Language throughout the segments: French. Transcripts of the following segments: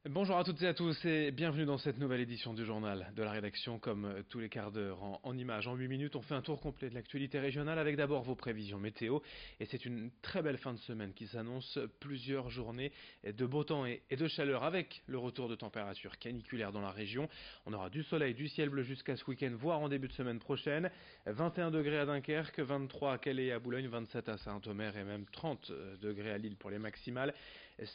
Bonjour à toutes et à tous et bienvenue dans cette nouvelle édition du journal de la rédaction. Comme tous les quarts d'heure en images, en 8 minutes, on fait un tour complet de l'actualité régionale avec d'abord vos prévisions météo. Et c'est une très belle fin de semaine qui s'annonce, plusieurs journées de beau temps et de chaleur avec le retour de températures caniculaires dans la région. On aura du soleil, du ciel bleu jusqu'à ce week-end, voire en début de semaine prochaine. 21 degrés à Dunkerque, 23 à Calais et à Boulogne, 27 à Saint-Omer et même 30 degrés à Lille pour les maximales.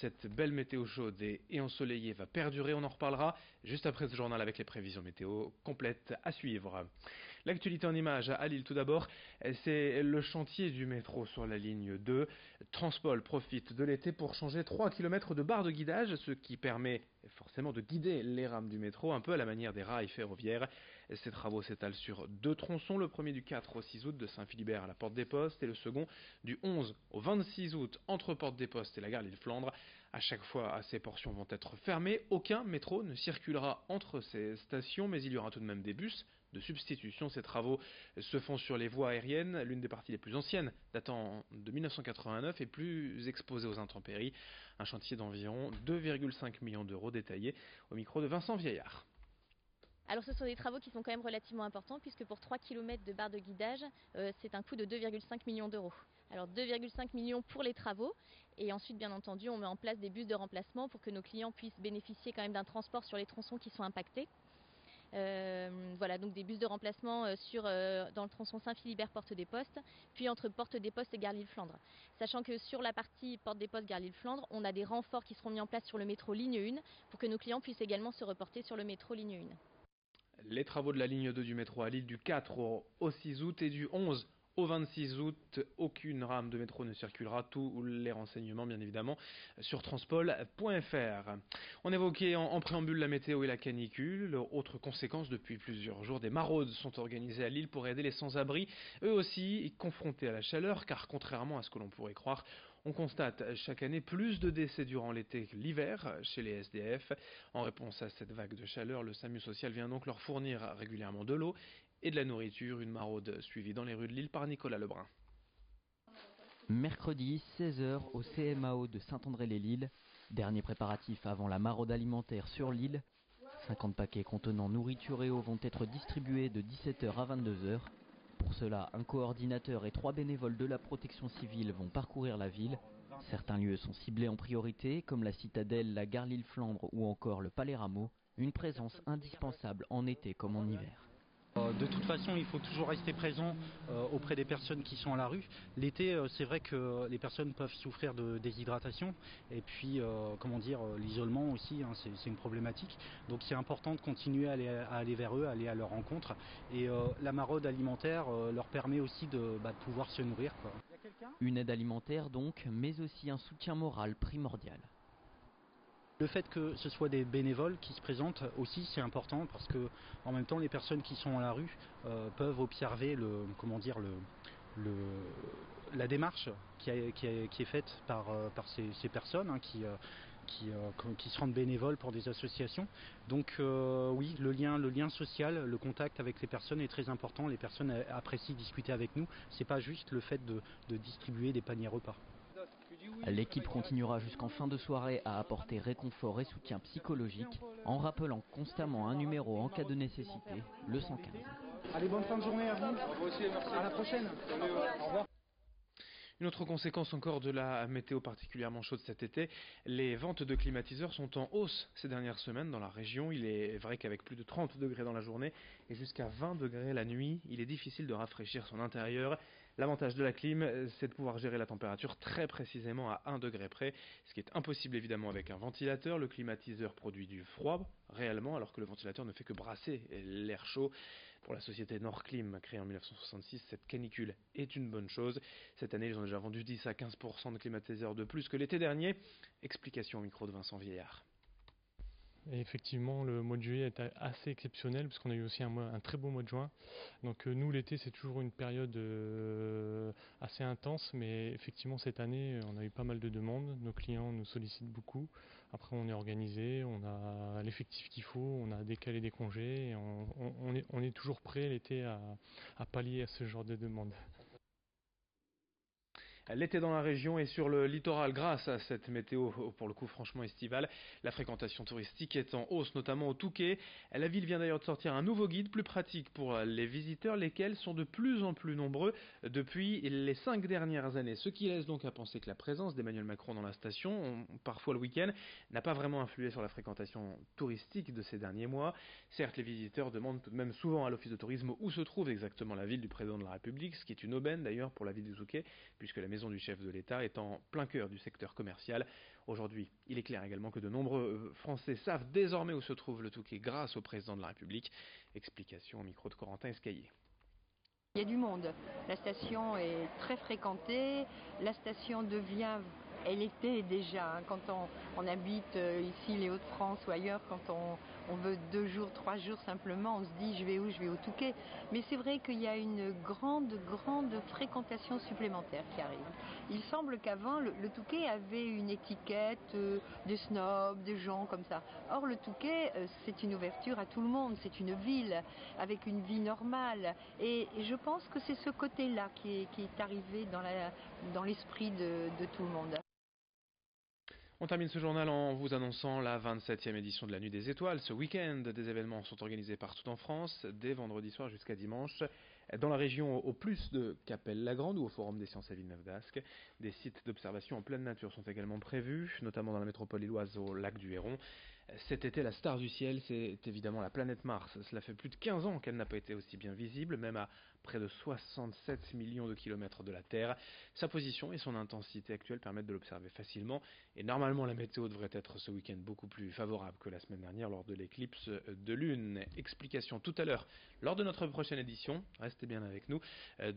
Cette belle météo chaude et ensoleillée va perdurer, on en reparlera juste après ce journal avec les prévisions météo complètes à suivre. L'actualité en images à Lille tout d'abord, c'est le chantier du métro sur la ligne 2. Transpol profite de l'été pour changer 3 km de barres de guidage, ce qui permet forcément de guider les rames du métro un peu à la manière des rails ferroviaires. Ces travaux s'étalent sur deux tronçons, le premier du 4 au 6 août de Saint-Philibert à la Porte des Postes et le second du 11 au 26 août entre Porte des Postes et la gare Lille-Flandre. À chaque fois, ces portions vont être fermées. Aucun métro ne circulera entre ces stations, mais il y aura tout de même des bus de substitution. Ces travaux se font sur les voies aériennes, l'une des parties les plus anciennes, datant de 1989 et plus exposée aux intempéries. Un chantier d'environ 2,5 millions d'euros détaillé au micro de Vincent Vieillard. Alors ce sont des travaux qui sont quand même relativement importants puisque pour 3 km de barres de guidage, c'est un coût de 2,5 millions d'euros. Alors 2,5 millions pour les travaux et ensuite bien entendu on met en place des bus de remplacement pour que nos clients puissent bénéficier quand même d'un transport sur les tronçons qui sont impactés. Voilà, donc des bus de remplacement dans le tronçon Saint-Philibert Porte des Postes, puis entre Porte des Postes et Gare Lille-Flandre. Sachant que sur la partie Porte des Postes Gare Lille-Flandre, on a des renforts qui seront mis en place sur le métro ligne 1 pour que nos clients puissent également se reporter sur le métro ligne 1. Les travaux de la ligne 2 du métro à Lille du 4 au 6 août et du 11 au 26 août, aucune rame de métro ne circulera. Tous les renseignements, bien évidemment, sur transpol.fr. On évoquait en préambule la météo et la canicule. Autre conséquence, depuis plusieurs jours, des maraudes sont organisées à Lille pour aider les sans-abri, eux aussi confrontés à la chaleur, car contrairement à ce que l'on pourrait croire, on constate chaque année plus de décès durant l'été que l'hiver chez les SDF. En réponse à cette vague de chaleur, le SAMU social vient donc leur fournir régulièrement de l'eau et de la nourriture, une maraude suivie dans les rues de Lille par Nicolas Lebrun. Mercredi, 16 heures au CMAO de Saint-André-les-Lilles. Dernier préparatif avant la maraude alimentaire sur l'île. 50 paquets contenant nourriture et eau vont être distribués de 17 heures à 22 heures. Pour cela, un coordinateur et 3 bénévoles de la protection civile vont parcourir la ville. Certains lieux sont ciblés en priorité, comme la Citadelle, la gare Lille-Flandre ou encore le Palais Rameau. Une présence indispensable en été comme en hiver. De toute façon, il faut toujours rester présent auprès des personnes qui sont à la rue. L'été, c'est vrai que les personnes peuvent souffrir de déshydratation et puis, l'isolement aussi, hein, c'est une problématique. Donc c'est important de continuer à aller vers eux, à aller à leur rencontre. Et la maraude alimentaire leur permet aussi de pouvoir se nourrir, quoi. Une aide alimentaire donc, mais aussi un soutien moral primordial. Le fait que ce soit des bénévoles qui se présentent aussi, c'est important parce que en même temps les personnes qui sont à la rue peuvent observer la démarche qui est faite par ces personnes, hein, qui se rendent bénévoles pour des associations. Donc oui, le lien social, le contact avec les personnes est très important. Les personnes apprécient discuter avec nous. C'est pas juste le fait de distribuer des paniers repas. L'équipe continuera jusqu'en fin de soirée à apporter réconfort et soutien psychologique en rappelant constamment un numéro en cas de nécessité, le 115. Allez, bonne fin de journée à vous. À la prochaine. Au revoir. Une autre conséquence encore de la météo particulièrement chaude cet été, les ventes de climatiseurs sont en hausse ces dernières semaines dans la région. Il est vrai qu'avec plus de 30 degrés dans la journée et jusqu'à 20 degrés la nuit, il est difficile de rafraîchir son intérieur. L'avantage de la clim, c'est de pouvoir gérer la température très précisément à 1 degré près, ce qui est impossible évidemment avec un ventilateur. Le climatiseur produit du froid réellement, alors que le ventilateur ne fait que brasser l'air chaud. Pour la société Nordclim, créée en 1966, cette canicule est une bonne chose. Cette année, ils ont déjà vendu 10 à 15% de climatiseurs de plus que l'été dernier. Explication au micro de Vincent Vieillard. Et effectivement, le mois de juillet est assez exceptionnel parce qu'on a eu aussi un très beau mois de juin. Donc nous, l'été, c'est toujours une période assez intense, mais effectivement, cette année, on a eu pas mal de demandes. Nos clients nous sollicitent beaucoup. Après, on est organisé, on a l'effectif qu'il faut, on a décalé des congés. Et on est toujours prêt l'été à pallier à ce genre de demandes. L'été dans la région et sur le littoral grâce à cette météo pour le coup franchement estivale. La fréquentation touristique est en hausse notamment au Touquet. La ville vient d'ailleurs de sortir un nouveau guide plus pratique pour les visiteurs, lesquels sont de plus en plus nombreux depuis les 5 dernières années. Ce qui laisse donc à penser que la présence d'Emmanuel Macron dans la station, parfois le week-end, n'a pas vraiment influé sur la fréquentation touristique de ces derniers mois. Certes, les visiteurs demandent tout de même souvent à l'office de tourisme où se trouve exactement la ville du président de la République, ce qui est une aubaine d'ailleurs pour la ville du Touquet, puisque la maison du chef de l'État est en plein cœur du secteur commercial. Aujourd'hui, il est clair également que de nombreux Français savent désormais où se trouve le Touquet grâce au président de la République. Explication au micro de Corentin Escaillé. Il y a du monde. La station est très fréquentée. La station devient, elle était déjà, quand on habite ici les Hauts-de-France ou ailleurs, quand on veut 2 jours, 3 jours simplement, on se dit je vais où? Je vais au Touquet. Mais c'est vrai qu'il y a une grande fréquentation supplémentaire qui arrive. Il semble qu'avant, le Touquet avait une étiquette de snobs, de gens comme ça. Or, le Touquet, c'est une ouverture à tout le monde. C'est une ville avec une vie normale. Et je pense que c'est ce côté-là qui est arrivé dans l'esprit de tout le monde. On termine ce journal en vous annonçant la 27e édition de la Nuit des Étoiles. Ce week-end, des événements sont organisés partout en France, dès vendredi soir jusqu'à dimanche. Dans la région, au plus de Capelle-la-Grande ou au Forum des Sciences à Villeneuve-d'Ascq. Des sites d'observation en pleine nature sont également prévus, notamment dans la métropole lilloise au lac du Héron. Cet été, la star du ciel, c'est évidemment la planète Mars. Cela fait plus de 15 ans qu'elle n'a pas été aussi bien visible, même à près de 67 millions de kilomètres de la Terre. Sa position et son intensité actuelle permettent de l'observer facilement. Et normalement, la météo devrait être ce week-end beaucoup plus favorable que la semaine dernière lors de l'éclipse de lune. Explication tout à l'heure lors de notre prochaine édition. Restez bien avec nous.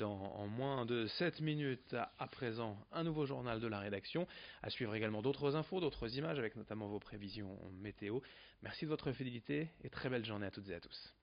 En moins de 7 minutes à présent, un nouveau journal de la rédaction. À suivre également d'autres infos, d'autres images avec notamment vos prévisions météo. Merci de votre fidélité et très belle journée à toutes et à tous.